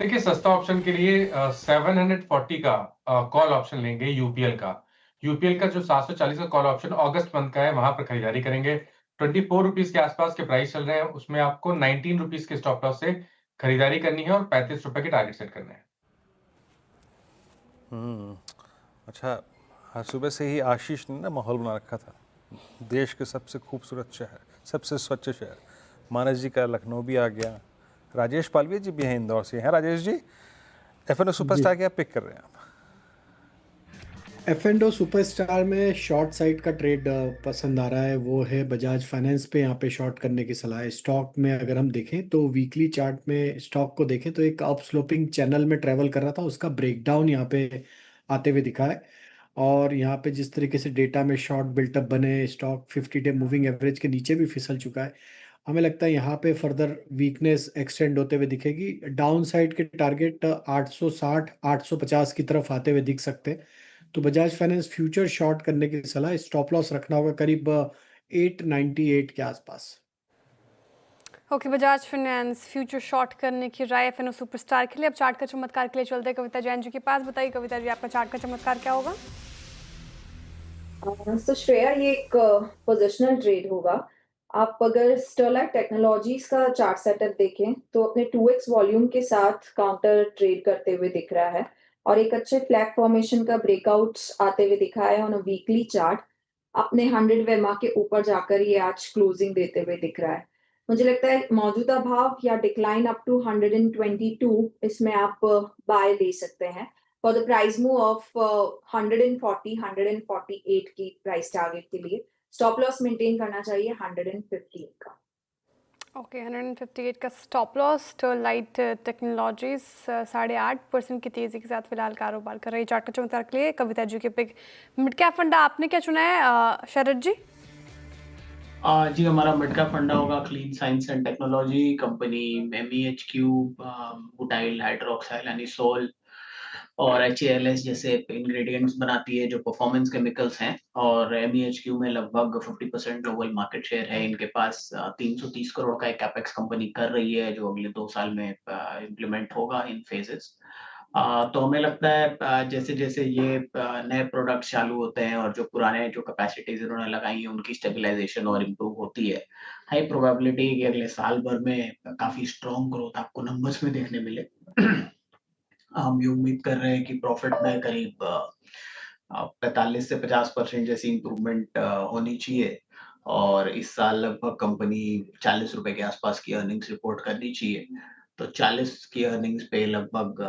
देखिए सस्ता ऑप्शन के लिए 740 का कॉल ऑप्शन लेंगे यूपीएल का। यूपीएल का जो 740 का कॉल ऑप्शन अगस्त मंथ का है, वहां पर खरीदारी करेंगे। 24 रुपीज के आसपास के प्राइस चल रहे हैं, उसमें आपको 19 रुपीज के स्टॉप लॉस से खरीदारी करनी है और 35 रुपए के टारगेट सेट करने हैं। अच्छा, आज सुबह से ही आशीष ने ना माहौल बना रखा था। देश के सबसे खूबसूरत शहर, सबसे स्वच्छ शहर, मानस जी का लखनऊ भी आ गया। राजेश पालवी जी भी हैं इंदौर से। हैं राजेश जी? एफएनओ जी, सुपरस्टार क्या पिक कर रहे हैं आप? एफ एंड ओ सुपरस्टार में शॉर्ट साइड का ट्रेड पसंद आ रहा है। वो है बजाज फाइनेंस पे, यहाँ पे शॉर्ट करने की सलाह है। स्टॉक में अगर हम देखें तो वीकली चार्ट में स्टॉक को देखें तो एक अप स्लोपिंग चैनल में ट्रेवल कर रहा था, उसका ब्रेकडाउन यहाँ पे आते हुए दिखा है। और यहाँ पे जिस तरीके से डेटा में शॉर्ट बिल्टअप बने, स्टॉक 50 डे मूविंग एवरेज के नीचे भी फिसल चुका है। हमें लगता है यहाँ पे फर्दर वीकनेस एक्सटेंड होते हुए दिखेगी। डाउन साइड के टारगेट 860 850 की तरफ आते हुए दिख सकते हैं। तो बजाज फाइनेंस फ्यूचर शॉर्ट करने की सलाह, स्टॉप लॉस रखना होगा करीब 898 के आसपास। Okay, Bajaj finance future short करने की राय एफएनओ सुपरस्टार के लिए। अब चार्ट का चमत्कार के लिए चलते हैं कविता जैन जी के पास। बताइए कविता जी, आपका चार्ट का चमत्कार क्या होगा? तो श्रेया, ये एक पोजिशनल ट्रेड होगा। आप अगर स्टरलाइट टेक्नोलॉजीज का चार्ट सेटअप देखें तो अपने 2x वॉल्यूम के साथ काउंटर ट्रेड करते हुए दिख रहा है और एक अच्छे फ्लैग फॉर्मेशन का ब्रेकआउट आते हुए दिखा है ऑन अ वीकली चार्ट। अपने 100 वेमा के ऊपर जाकर ये आज क्लोजिंग देते हुए दिख रहा है। मुझे लगता है मौजूदा भाव या डिक्लाइन अप टू 122, इसमें आप बाय ले सकते हैं for the price move of 140 148 की प्राइस टारगेट के लिए। स्टॉप लॉस मेंटेन करना चाहिए 115 का। ओके, 158 का स्टॉप लॉस। स्टरलाइट टेक्नोलॉजीज 8.5% की तेजी के साथ फिलहाल कारोबार कर रही है। चार्ट का चमत्कार के लिए कविता जी के पिक। मिड कैप फंडा आपने क्या चुना है शरद जी? जी, हमारा मिड कैप फंडा होगा clean science and technology company. MEHQ, butyl hydroxyl यानी सोल और HALS जैसे इंग्रेडिएंट्स बनाती है जो परफॉर्मेंस केमिकल्स हैं। और MEHQ में लगभग 50% ग्लोबल मार्केट शेयर है। इनके पास 330 करोड़ का एक कैपेक्स कंपनी कर रही है जो अगले 2 साल में इम्प्लीमेंट होगा इन फेजेस। तो हमें लगता है जैसे जैसे ये नए प्रोडक्ट चालू होते हैं और जो पुराने जो कैपेसिटीज इन्होंने लगाई है उनकी स्टेबलाइजेशन और इम्प्रूव होती है, हाई प्रोबेबिलिटी कि अगले साल भर में काफी स्ट्रॉन्ग ग्रोथ आपको नंबर्स में देखने मिले। हम ये उम्मीद कर रहे हैं कि प्रॉफिट में करीब 45 से 50% जैसी इम्प्रूवमेंट होनी चाहिए और इस साल लगभग कंपनी 40 रुपए के आसपास की अर्निंग्स रिपोर्ट करनी चाहिए। तो 40 की अर्निंग्स पे लगभग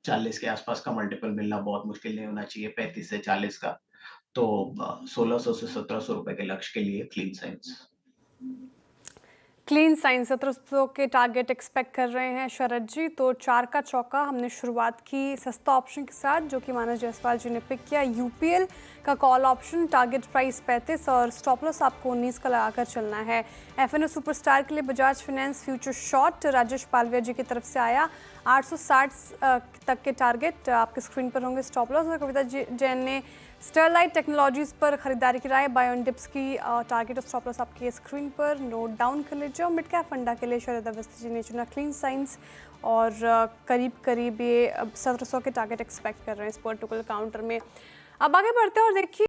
40 के आसपास का मल्टीपल मिलना बहुत मुश्किल नहीं होना चाहिए 35 से 40 का। तो 1600 से 1700 रुपए के लक्ष्य के लिए क्लीन साइंस। क्लीन साइंस 1700 के टारगेट एक्सपेक्ट कर रहे हैं शरद जी। तो 4 का चौका हमने शुरुआत की सस्ता ऑप्शन के साथ जो कि मानस जायसवाल जी ने पिक किया। यूपीएल का कॉल ऑप्शन, टारगेट प्राइस 35 और स्टॉप लॉस आपको 19 का लगाकर चलना है। एफएनओ सुपरस्टार के लिए Bajaj finance future short Rajesh Palviya ji की तरफ से आया। 860 तक के टारगेट आपके स्क्रीन पर होंगे। स्टॉप लॉस और कविता जैन ने स्टरलाइट टेक्नोलॉजीज पर खरीदारी की राय, बाय ऑन डिप्स की टारगेट और स्टॉप लॉस आपके स्क्रीन पर नोट डाउन कर लीजिए। और मिड कैप फंडा के लिए शरद अवस्थी जी ने चुना क्लीन साइंस और करीब ये 1700 के टारगेट एक्सपेक्ट कर रहे हैं इस पर्टिकुलर काउंटर में। अब आगे बढ़ते हैं और देखिए